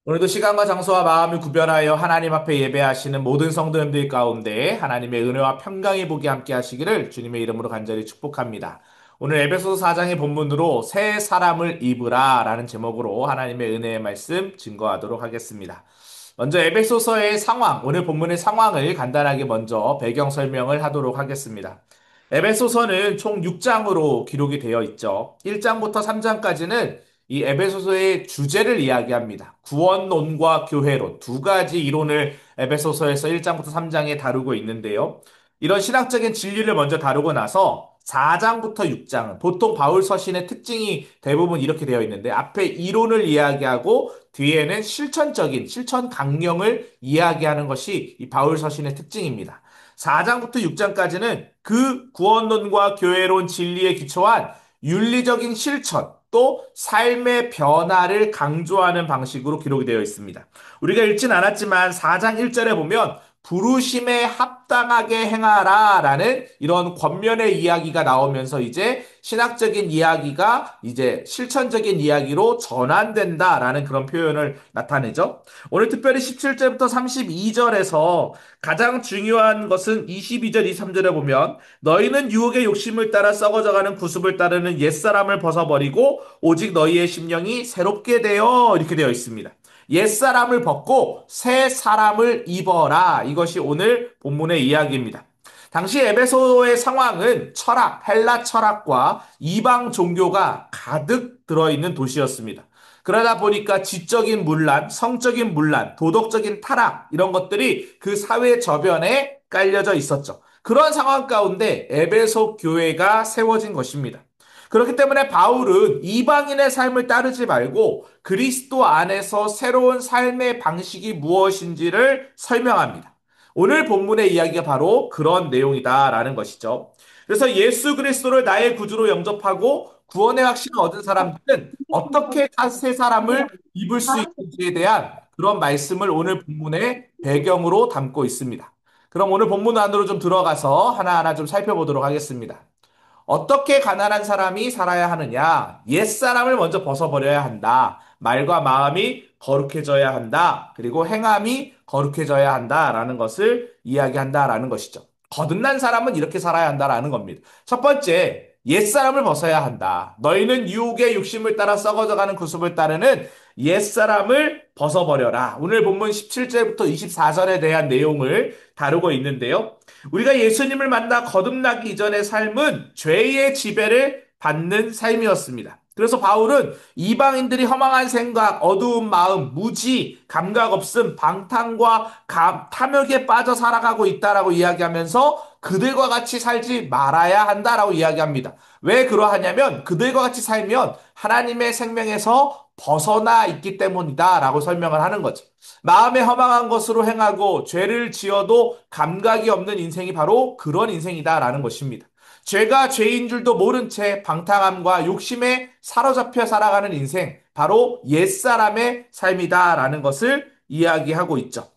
오늘도 시간과 장소와 마음을 구별하여 하나님 앞에 예배하시는 모든 성도님들 가운데 하나님의 은혜와 평강의 복이 함께 하시기를 주님의 이름으로 간절히 축복합니다. 오늘 에베소서 4장의 본문으로 새 사람을 입으라 라는 제목으로 하나님의 은혜의 말씀 증거하도록 하겠습니다. 먼저 에베소서의 상황, 오늘 본문의 상황을 간단하게 먼저 배경 설명을 하도록 하겠습니다. 에베소서는 총 6장으로 기록이 되어 있죠. 1장부터 3장까지는 이 에베소서의 주제를 이야기합니다. 구원론과 교회론 두 가지 이론을 에베소서에서 1장부터 3장에 다루고 있는데요. 이런 신학적인 진리를 먼저 다루고 나서 4장부터 6장은 보통 바울 서신의 특징이 대부분 이렇게 되어 있는데 앞에 이론을 이야기하고 뒤에는 실천적인 실천 강령을 이야기하는 것이 이 바울 서신의 특징입니다. 4장부터 6장까지는 그 구원론과 교회론 진리에 기초한 윤리적인 실천, 또 삶의 변화를 강조하는 방식으로 기록이 되어 있습니다. 우리가 읽진 않았지만 4장 1절에 보면 부르심에 합당하게 행하라 라는 이런 권면의 이야기가 나오면서 이제 신학적인 이야기가 이제 실천적인 이야기로 전환된다라는 그런 표현을 나타내죠. 오늘 특별히 17절부터 32절에서 가장 중요한 것은 22절, 23절에 보면 너희는 유혹의 욕심을 따라 썩어져가는 구습을 따르는 옛사람을 벗어버리고 오직 너희의 심령이 새롭게 되어 이렇게 되어 있습니다. 옛사람을 벗고 새 사람을 입어라. 이것이 오늘 본문의 이야기입니다. 당시 에베소의 상황은 철학, 헬라 철학과 이방 종교가 가득 들어있는 도시였습니다. 그러다 보니까 지적인 문란, 성적인 문란, 도덕적인 타락 이런 것들이 그 사회 저변에 깔려져 있었죠. 그런 상황 가운데 에베소 교회가 세워진 것입니다. 그렇기 때문에 바울은 이방인의 삶을 따르지 말고 그리스도 안에서 새로운 삶의 방식이 무엇인지를 설명합니다. 오늘 본문의 이야기가 바로 그런 내용이다라는 것이죠. 그래서 예수 그리스도를 나의 구주로 영접하고 구원의 확신을 얻은 사람들은 어떻게 새 사람을 입을 수 있는지에 대한 그런 말씀을 오늘 본문의 배경으로 담고 있습니다. 그럼 오늘 본문 안으로 좀 들어가서 하나하나 좀 살펴보도록 하겠습니다. 어떻게 가난한 사람이 살아야 하느냐? 옛사람을 먼저 벗어버려야 한다. 말과 마음이 거룩해져야 한다. 그리고 행함이 거룩해져야 한다라는 것을 이야기한다라는 것이죠. 거듭난 사람은 이렇게 살아야 한다라는 겁니다. 첫 번째, 옛사람을 벗어야 한다. 너희는 유혹의 욕심을 따라 썩어져가는 구습을 따르는 옛사람을 벗어버려라. 오늘 본문 17절부터 24절에 대한 내용을 다루고 있는데요. 우리가 예수님을 만나 거듭나기 이전의 삶은 죄의 지배를 받는 삶이었습니다. 그래서 바울은 이방인들이 허망한 생각, 어두운 마음, 무지, 감각 없음, 방탕과 탐욕에 빠져 살아가고 있다라고 이야기하면서 그들과 같이 살지 말아야 한다라고 이야기합니다. 왜 그러하냐면 그들과 같이 살면 하나님의 생명에서 벗어나 있기 때문이다라고 설명을 하는 거죠. 마음에 허망한 것으로 행하고 죄를 지어도 감각이 없는 인생이 바로 그런 인생이다라는 것입니다. 죄가 죄인 줄도 모른 채 방탕함과 욕심에 사로잡혀 살아가는 인생, 바로 옛사람의 삶이다라는 것을 이야기하고 있죠.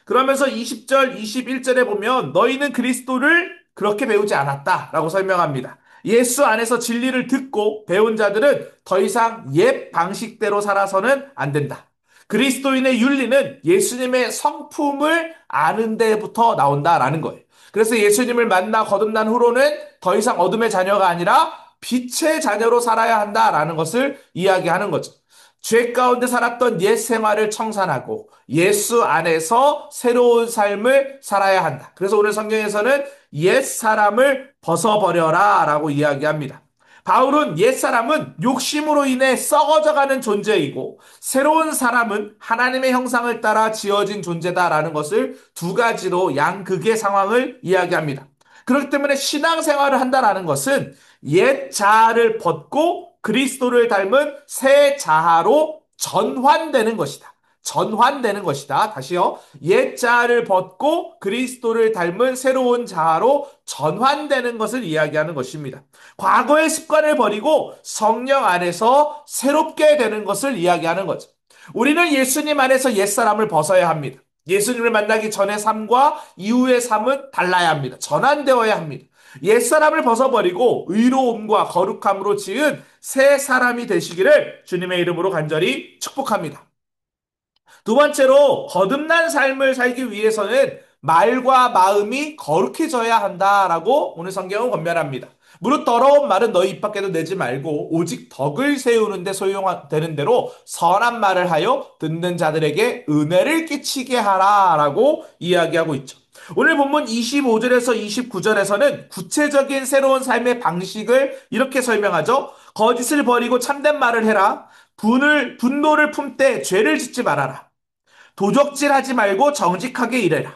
그러면서 20절, 21절에 보면 너희는 그리스도를 그렇게 배우지 않았다라고 설명합니다. 예수 안에서 진리를 듣고 배운 자들은 더 이상 옛 방식대로 살아서는 안 된다. 그리스도인의 윤리는 예수님의 성품을 아는 데부터 나온다라는 거예요. 그래서 예수님을 만나 거듭난 후로는 더 이상 어둠의 자녀가 아니라 빛의 자녀로 살아야 한다라는 것을 이야기하는 거죠. 죄 가운데 살았던 옛 생활을 청산하고 예수 안에서 새로운 삶을 살아야 한다. 그래서 오늘 성경에서는 옛 사람을 벗어버려라 라고 이야기합니다. 바울은 옛 사람은 욕심으로 인해 썩어져가는 존재이고 새로운 사람은 하나님의 형상을 따라 지어진 존재다라는 것을 두 가지로 양극의 상황을 이야기합니다. 그렇기 때문에 신앙생활을 한다라는 것은 옛 자아를 벗고 그리스도를 닮은 새 자아로 전환되는 것이다. 전환되는 것이다. 다시요. 옛 자아를 벗고 그리스도를 닮은 새로운 자아로 전환되는 것을 이야기하는 것입니다. 과거의 습관을 버리고 성령 안에서 새롭게 되는 것을 이야기하는 거죠. 우리는 예수님 안에서 옛사람을 벗어야 합니다. 예수님을 만나기 전의 삶과 이후의 삶은 달라야 합니다. 전환되어야 합니다. 옛사람을 벗어버리고 의로움과 거룩함으로 지은 새 사람이 되시기를 주님의 이름으로 간절히 축복합니다. 두 번째로 거듭난 삶을 살기 위해서는 말과 마음이 거룩해져야 한다라고 오늘 성경은 권면합니다. 무릇 더러운 말은 너희 입 밖에도 내지 말고 오직 덕을 세우는 데 소용되는 대로 선한 말을 하여 듣는 자들에게 은혜를 끼치게 하라라고 이야기하고 있죠. 오늘 본문 25절에서 29절에서는 구체적인 새로운 삶의 방식을 이렇게 설명하죠. 거짓을 버리고 참된 말을 해라. 분노를 품되 죄를 짓지 말아라. 도적질하지 말고 정직하게 일해라.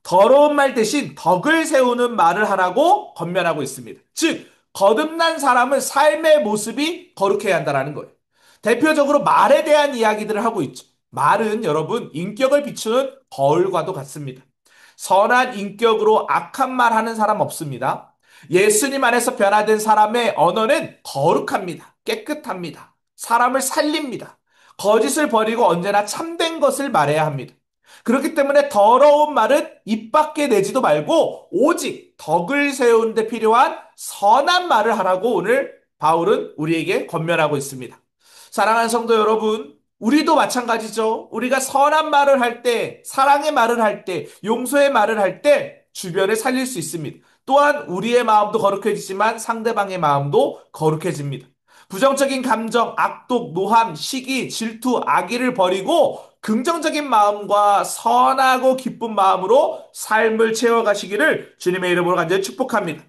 더러운 말 대신 덕을 세우는 말을 하라고 권면하고 있습니다. 즉, 거듭난 사람은 삶의 모습이 거룩해야 한다는 거예요. 대표적으로 말에 대한 이야기들을 하고 있죠. 말은 여러분, 인격을 비추는 거울과도 같습니다. 선한 인격으로 악한 말 하는 사람 없습니다. 예수님 안에서 변화된 사람의 언어는 거룩합니다. 깨끗합니다. 사람을 살립니다. 거짓을 버리고 언제나 참된 것을 말해야 합니다. 그렇기 때문에 더러운 말은 입 밖에 내지도 말고 오직 덕을 세우는 데 필요한 선한 말을 하라고 오늘 바울은 우리에게 권면하고 있습니다. 사랑하는 성도 여러분, 우리도 마찬가지죠. 우리가 선한 말을 할 때, 사랑의 말을 할 때, 용서의 말을 할 때 주변을 살릴 수 있습니다. 또한 우리의 마음도 거룩해지지만 상대방의 마음도 거룩해집니다. 부정적인 감정, 악독, 노함, 시기, 질투, 악의를 버리고 긍정적인 마음과 선하고 기쁜 마음으로 삶을 채워가시기를 주님의 이름으로 간절히 축복합니다.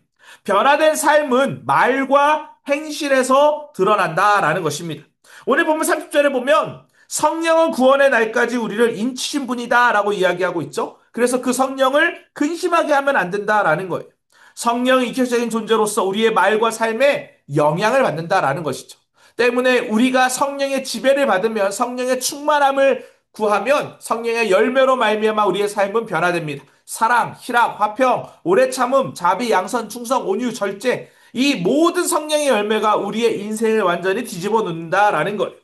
변화된 삶은 말과 행실에서 드러난다라는 것입니다. 오늘 보면 30절에 보면 성령은 구원의 날까지 우리를 인치신 분이다라고 이야기하고 있죠. 그래서 그 성령을 근심하게 하면 안 된다라는 거예요. 성령이 인격적인 존재로서 우리의 말과 삶에 영향을 받는다라는 것이죠. 때문에 우리가 성령의 지배를 받으면 성령의 충만함을 구하면 성령의 열매로 말미암아 우리의 삶은 변화됩니다. 사랑, 희락, 화평, 오래 참음, 자비, 양선, 충성, 온유, 절제 이 모든 성령의 열매가 우리의 인생을 완전히 뒤집어 놓는다라는 거예요.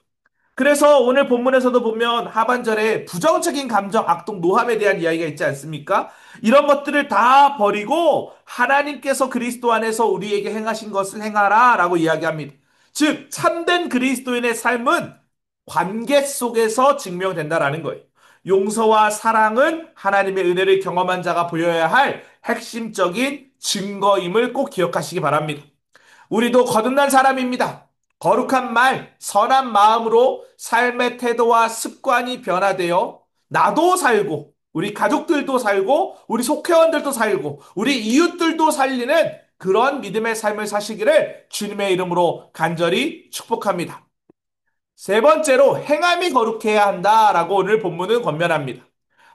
그래서 오늘 본문에서도 보면 하반절에 부정적인 감정, 악독, 노함에 대한 이야기가 있지 않습니까? 이런 것들을 다 버리고 하나님께서 그리스도 안에서 우리에게 행하신 것을 행하라 라고 이야기합니다. 즉, 참된 그리스도인의 삶은 관계 속에서 증명된다라는 거예요. 용서와 사랑은 하나님의 은혜를 경험한 자가 보여야 할 핵심적인 증거임을 꼭 기억하시기 바랍니다. 우리도 거듭난 사람입니다. 거룩한 말, 선한 마음으로 삶의 태도와 습관이 변화되어 나도 살고, 우리 가족들도 살고, 우리 속회원들도 살고, 우리 이웃들도 살리는 그런 믿음의 삶을 사시기를 주님의 이름으로 간절히 축복합니다. 세 번째로 행함이 거룩해야 한다라고 오늘 본문은 권면합니다.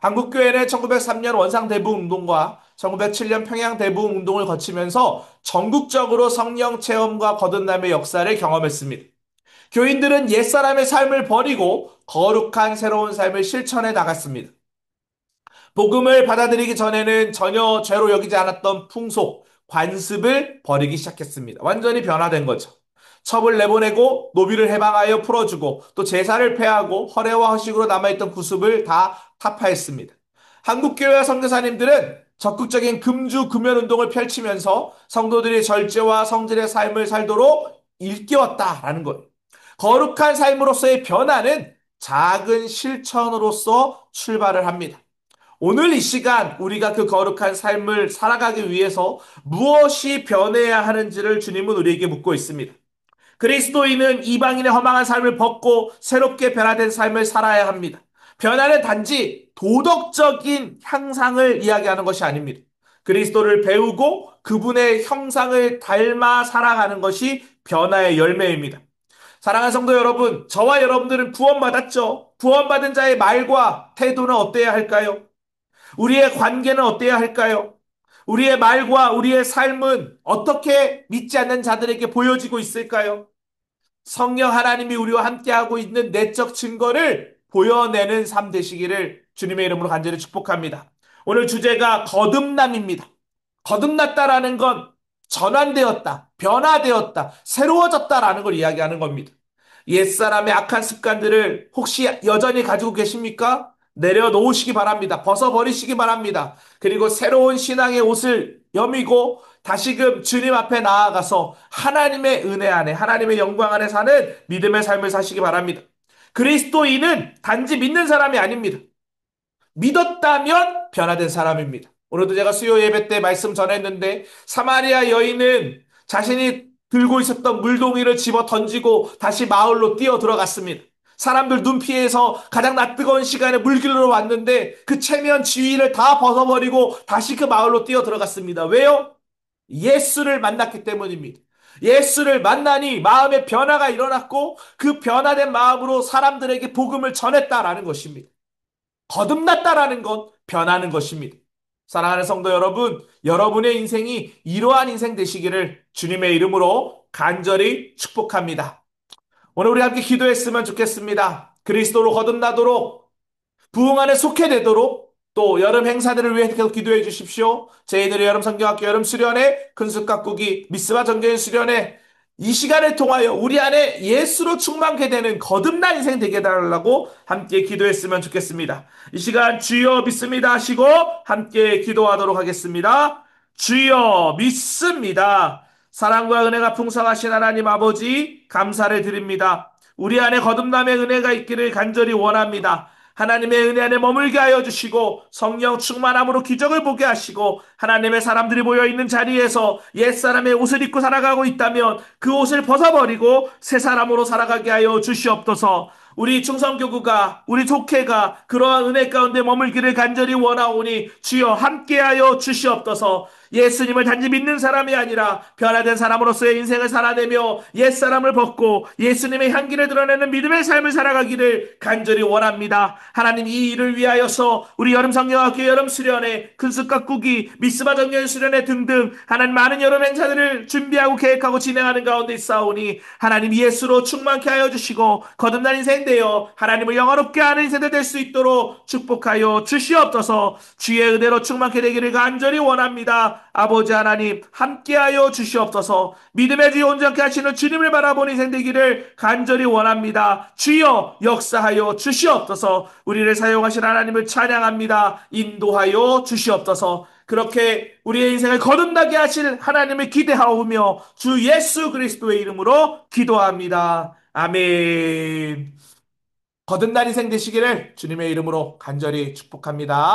한국교회는 1903년 원상대부운동과 1907년 평양대부운동을 거치면서 전국적으로 성령 체험과 거듭남의 역사를 경험했습니다. 교인들은 옛사람의 삶을 버리고 거룩한 새로운 삶을 실천해 나갔습니다. 복음을 받아들이기 전에는 전혀 죄로 여기지 않았던 풍속, 관습을 버리기 시작했습니다. 완전히 변화된 거죠. 첩을 내보내고 노비를 해방하여 풀어주고 또 제사를 폐하고 허례와 허식으로 남아있던 구습을 다 타파했습니다. 한국교회와 선교사님들은 적극적인 금주 금연 운동을 펼치면서 성도들이 절제와 성질의 삶을 살도록 일깨웠다라는 거예요. 거룩한 삶으로서의 변화는 작은 실천으로서 출발을 합니다. 오늘 이 시간 우리가 그 거룩한 삶을 살아가기 위해서 무엇이 변해야 하는지를 주님은 우리에게 묻고 있습니다. 그리스도인은 이방인의 허망한 삶을 벗고 새롭게 변화된 삶을 살아야 합니다. 변화는 단지 도덕적인 향상을 이야기하는 것이 아닙니다. 그리스도를 배우고 그분의 형상을 닮아 살아가는 것이 변화의 열매입니다. 사랑하는 성도 여러분, 저와 여러분들은 구원받았죠. 구원받은 자의 말과 태도는 어때야 할까요? 우리의 관계는 어때야 할까요? 우리의 말과 우리의 삶은 어떻게 믿지 않는 자들에게 보여지고 있을까요? 성령 하나님이 우리와 함께하고 있는 내적 증거를 보여내는 삶 되시기를 주님의 이름으로 간절히 축복합니다. 오늘 주제가 거듭남입니다. 거듭났다라는 건 전환되었다, 변화되었다, 새로워졌다라는 걸 이야기하는 겁니다. 옛사람의 악한 습관들을 혹시 여전히 가지고 계십니까? 내려놓으시기 바랍니다. 벗어버리시기 바랍니다. 그리고 새로운 신앙의 옷을 여미고 다시금 주님 앞에 나아가서 하나님의 은혜 안에, 하나님의 영광 안에 사는 믿음의 삶을 사시기 바랍니다. 그리스도인은 단지 믿는 사람이 아닙니다. 믿었다면 변화된 사람입니다. 오늘도 제가 수요 예배 때 말씀 전했는데 사마리아 여인은 자신이 들고 있었던 물동이를 집어 던지고 다시 마을로 뛰어 들어갔습니다. 사람들 눈 피해서 가장 낯뜨거운 시간에 물길로 왔는데 그 체면 지위를 다 벗어버리고 다시 그 마을로 뛰어 들어갔습니다. 왜요? 예수를 만났기 때문입니다. 예수를 만나니 마음의 변화가 일어났고 그 변화된 마음으로 사람들에게 복음을 전했다라는 것입니다. 거듭났다라는 건 변하는 것입니다. 사랑하는 성도 여러분, 여러분의 인생이 이러한 인생 되시기를 주님의 이름으로 간절히 축복합니다. 오늘 우리 함께 기도했으면 좋겠습니다. 그리스도로 거듭나도록 부흥 안에 속해 되도록 또 여름 행사들을 위해 계속 기도해 주십시오. 저희들의 여름 성경학교 여름 수련회, 근수 가꾸기, 미스바 전교인 수련회 이 시간을 통하여 우리 안에 예수로 충만케 되는 거듭난 인생 되게 해달라고 함께 기도했으면 좋겠습니다. 이 시간 주여 믿습니다 하시고 함께 기도하도록 하겠습니다. 주여 믿습니다. 사랑과 은혜가 풍성하신 하나님 아버지 감사를 드립니다. 우리 안에 거듭남의 은혜가 있기를 간절히 원합니다. 하나님의 은혜 안에 머물게 하여 주시고 성령 충만함으로 기적을 보게 하시고 하나님의 사람들이 모여있는 자리에서 옛사람의 옷을 입고 살아가고 있다면 그 옷을 벗어버리고 새 사람으로 살아가게 하여 주시옵소서. 우리 충성교구가 우리 족회가 그러한 은혜 가운데 머물기를 간절히 원하오니 주여 함께하여 주시옵소서. 예수님을 단지 믿는 사람이 아니라 변화된 사람으로서의 인생을 살아내며 옛사람을 벗고 예수님의 향기를 드러내는 믿음의 삶을 살아가기를 간절히 원합니다. 하나님 이 일을 위하여서 우리 여름 성경학교 여름 수련회 근습 가꾸기 미스바 정년 수련회 등등 하나님 많은 여름 행사들을 준비하고 계획하고 진행하는 가운데 있사오니 하나님 예수로 충만케 하여 주시고 거듭난 인생 되어 하나님을 영화롭게 하는 인생들 될 수 있도록 축복하여 주시옵소서. 주의 은혜로 충만케 되기를 간절히 원합니다. 아버지 하나님 함께하여 주시옵소서. 믿음의 주여 온전케 하시는 주님을 바라보는 인생 되기를 간절히 원합니다. 주여 역사하여 주시옵소서. 우리를 사용하신 하나님을 찬양합니다. 인도하여 주시옵소서. 그렇게 우리의 인생을 거듭나게 하실 하나님을 기대하오며 주 예수 그리스도의 이름으로 기도합니다. 아멘. 거듭난 인생 되시기를 주님의 이름으로 간절히 축복합니다.